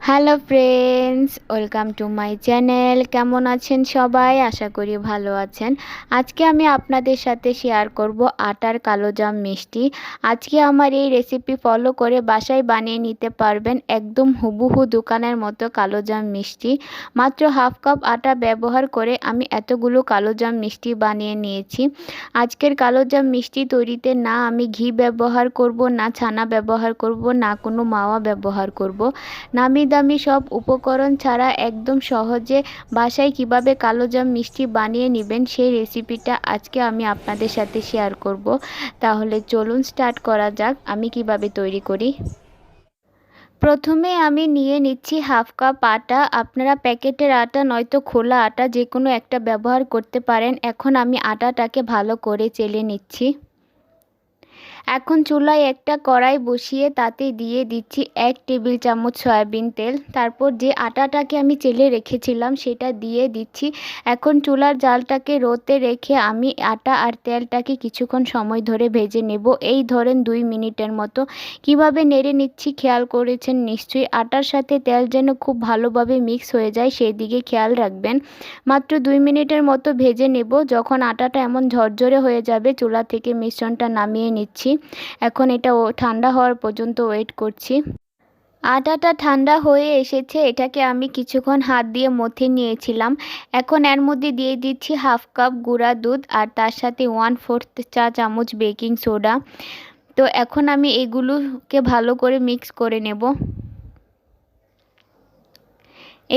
Hello friends, welcome to my channel. কেমন আছেন সবাই? আশা করি ভালো আছেন। আজকে আমি আপনাদের সাথে শেয়ার করব আটার কালোজাম মিষ্টি। আজকে আমার এই রেসিপি ফলো করে বাসায় বানিয়ে নিতে পারবেন একদম হুবহু দোকানের মতো কালোজাম মিষ্টি। মাত্র হাফ কাপ আটা ব্যবহার করে আমি এতগুলো কালোজাম মিষ্টি বানিয়ে নিয়েছি। আজকের কালোজাম মিষ্টি তৈরিতে না আমি ঘি ব্যবহার করব, না ছানা ব্যবহার করব, না কোনো মাওয়া ব্যবহার করব। নামি দামি সব উপকরণ ছাড়া একদম সহজে বাসায় কিভাবে কালোজাম মিষ্টি বানিয়ে নেবেন সেই রেসিপিটা আজকে আমি আপনাদের সাথে শেয়ার করব। তাহলে চলুন স্টার্ট করা যাক আমি কিভাবে তৈরি করি। প্রথমে আমি নিয়ে নিচ্ছি হাফ কাপ আটা। আপনারা প্যাকেটের আটা নয়তো খোলা আটা যে কোনো একটা ব্যবহার করতে পারেন। এখন আমি আটাটাকে ভালো করে চেলে নিচ্ছি। এখন চুলায় একটা কড়াই বসিয়ে তাতে দিয়ে দিচ্ছি 1 টেবিল চামচ সয়াবিন তেল। তারপর যে আটাটাকে আমি চেলে রেখেছিলাম সেটা দিয়ে দিচ্ছি। এখন চুলার জালটাকে রোতে রেখে আমি আটা আর তেলটাকে কিছুক্ষণ সময় ধরে ভেজে নেব। এই ধরেন 2 মিনিটের মতো। কিভাবে নেড়ে নিচ্ছি খেয়াল করেছেন নিশ্চয়ই। আটার সাথে তেল যেন খুব ভালোভাবে মিক্স হয়ে যায় সেই দিকে খেয়াল রাখবেন। মাত্র 2 মিনিটের মতো ভেজে নেব। যখন আটাটা এমন ঝরঝরে হয়ে যাবে চুলা থেকে মিশ্রণটা নামিয়ে নিচ্ছি। এখন এটা ঠান্ডা হওয়ার পর্যন্ত ওয়েট করছি। আটাটা ঠান্ডা হয়ে এসেছে, এটাকে আমি কিছুক্ষণ হাত দিয়ে মথে নিয়েছিলাম। এখন এর মধ্যে দিয়ে দিচ্ছি হাফ কাপ গুঁড়া দুধ আর তার সাথে 1/4 চা চামচ বেকিং সোডা। তো এখন আমি এগুলোকে ভালো করে মিক্স করে নেব।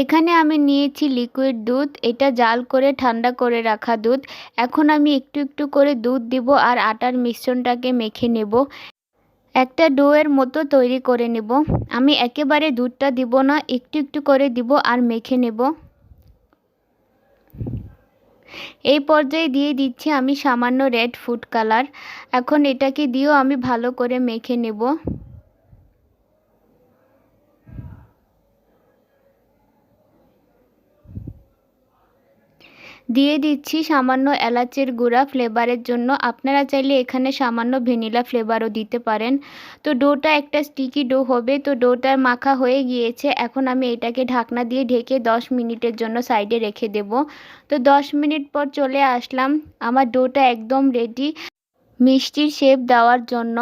এখানে আমি নিয়েছি লিকুইড দুধ, এটা জাল করে ঠান্ডা করে রাখা দুধ। এখন আমি একটু একটু করে দুধ দিব আর আটার মিশ্রণটাকে মেখে নেব। একটা ডোয়ের মতো তৈরি করে নেব। আমি একেবারে দুধটা দিব না, একটু একটু করে দিব আর মেখে নেব। এই পর্যায়ে দিয়ে দিচ্ছি আমি সামান্য রেড ফুড কালার। এখন এটাকে দিয়েও আমি ভালো করে মেখে নেব। দিয়ে দিচ্ছি সামান্য এলাচের গুঁড়া ফ্লেভারের জন্য। আপনারা চাইলে এখানে সামান্য ভ্যানিলা ফ্লেভারও দিতে পারেন। তো ডোটা একটা স্টিকি ডো হবে। তো ডোটা মাখা হয়ে গিয়েছে। এখন আমি এটাকে ঢাকনা দিয়ে ঢেকে 10 মিনিটের জন্য সাইডে রেখে দেব। তো 10 মিনিট পর চলে আসলাম। আমার ডোটা একদম রেডি মিষ্টির শেপ দেওয়ার জন্য।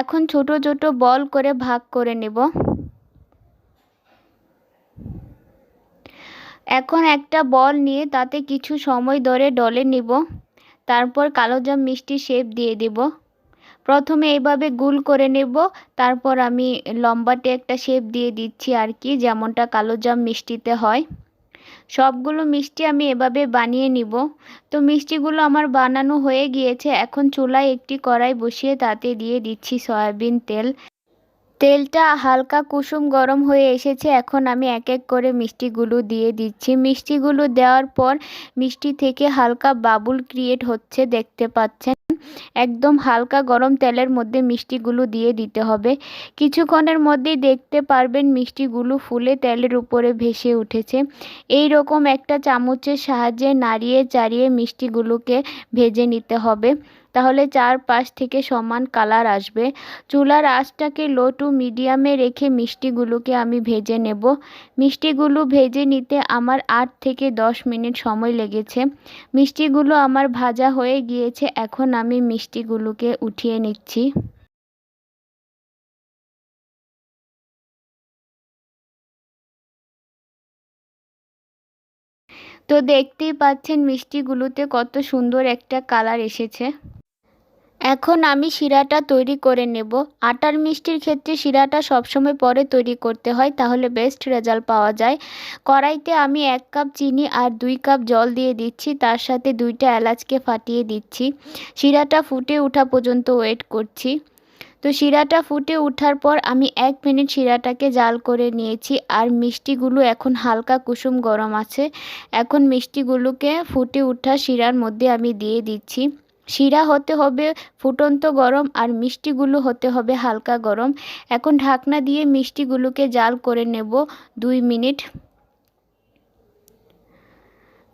এখন ছোট ছোট বল করে ভাগ করে নেব। এখন একটা বল নিয়ে তাতে কিছু সময় ধরে ডলে নিব। তারপর কালোজাম মিষ্টি শেপ দিয়ে দেব। প্রথমে এইভাবে গোল করে নেব, তারপর আমি লম্বাটে একটা শেপ দিয়ে দিচ্ছি আর কি, যেমনটা কালোজাম মিষ্টিতে হয়। সবগুলো মিষ্টি আমি এভাবে বানিয়ে নিব। তো মিষ্টিগুলো আমার বানানো হয়ে গিয়েছে। এখন চুলায় একটি কড়াই বসিয়ে তাতে দিয়ে দিচ্ছি সয়াবিন তেল। তেলটা হালকা কুসুম গরম হয়ে এসেছে। এখন আমি এক এক করে মিষ্টিগুলো দিয়ে দিচ্ছি। মিষ্টিগুলো দেওয়ার পর মিষ্টি থেকে হালকা বাবুল ক্রিয়েট হচ্ছে, দেখতে পাচ্ছেন। একদম হালকা গরম তেলের মধ্যে মিষ্টিগুলো দিয়ে দিতে হবে। কিছুক্ষণের মধ্যেই দেখতে পারবেন মিষ্টিগুলো ফুলে তেলের উপরে ভেসে উঠেছে। এই রকম একটা চামচের সাহায্যে নাড়িয়ে চাড়িয়ে মিষ্টিগুলোকে ভেজে নিতে হবে, তাহলে চারপাশ থেকে সমান কালার আসবে। চুলার আঁচটাকে লো টু মিডিয়ামে রেখে মিষ্টিগুলোকে আমি ভেজে নেব। মিষ্টিগুলো ভেজে নিতে আমার 8 থেকে 10 মিনিট সময় লেগেছে। মিষ্টিগুলো আমার ভাজা হয়ে গিয়েছে। এখন আমি মিষ্টিগুলোকে উঠিয়ে নিচ্ছি। তো দেখতেই পাচ্ছেন মিষ্টিগুলোতে কত সুন্দর একটা কালার এসেছে। এখন আমি শিরাটা তৈরি করে নেব। আটার মিষ্টির ক্ষেত্রে শিরাটা সবসময় পরে তৈরি করতে হয়, তাহলে বেস্ট রেজাল্ট পাওয়া যায়। কড়াইতে আমি 1 কাপ চিনি আর 2 কাপ জল দিয়ে দিচ্ছি, তার সাথে 2টা এলাচকে ফাটিয়ে দিচ্ছি। শিরাটা ফুটে ওঠা পর্যন্ত ওয়েট করছি। তো শিরাটা ফুটে ওঠার পর আমি 1 মিনিট শিরাটাকে জাল করে নিয়েছি আর মিষ্টিগুলো এখন হালকা কুসুম গরম আছে। এখন মিষ্টিগুলোকে ফুটে ওঠা শিরার মধ্যে আমি দিয়ে দিচ্ছি। শিরা হতে হবে ফুটন্ত গরম আর মিষ্টিগুলো হতে হবে হালকা গরম। এখন ঢাকনা দিয়ে মিষ্টিগুলোকে জাল করে নেব 2 মিনিট।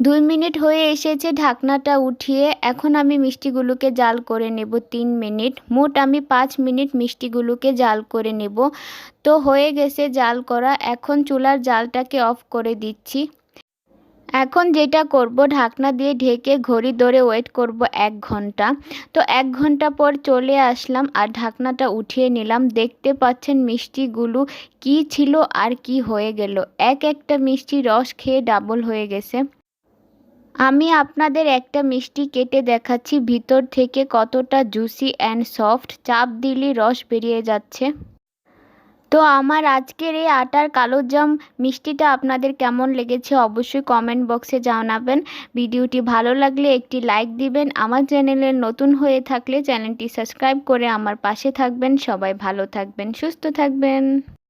2 মিনিট হয়ে এসেছে, ঢাকনাটা উঠিয়ে এখন আমি মিষ্টিগুলোকে জাল করে নেব 3 মিনিট। মোট আমি 5 মিনিট মিষ্টিগুলোকে জাল করে নেব। তো হয়ে গেছে জাল করা, এখন চুলার জালটাকে অফ করে দিচ্ছি। এখন যেটা করব, ঢাকনা দিয়ে ঢেকে ঘড়ি ধরে ওয়েট করব 1 ঘন্টা। তো 1 ঘন্টা পর চলে আসলাম আর ঢাকনাটা উঠিয়ে নিলাম। দেখতে পাচ্ছেন মিষ্টিগুলো কি ছিল আর কি হয়ে গেল, এক একটা মিষ্টি রস খেয়ে ডাবল হয়ে গেছে। আমি আপনাদের একটা মিষ্টি কেটে দেখাচ্ছি ভিতর থেকে কতটা জুসি অ্যান্ড সফট, চাপ দিলেই রস বেরিয়ে যাচ্ছে। তো আমার আজকের এই আটার কালোজাম মিষ্টিটা আপনাদের কেমন লেগেছে অবশ্যই কমেন্ট বক্সে জানাবেন। ভিডিওটি ভালো লাগলে একটি লাইক দিবেন। আমার চ্যানেলে নতুন হয়ে থাকলে চ্যানেলটি সাবস্ক্রাইব করে আমার পাশে থাকবেন। সবাই ভালো থাকবেন, সুস্থ থাকবেন।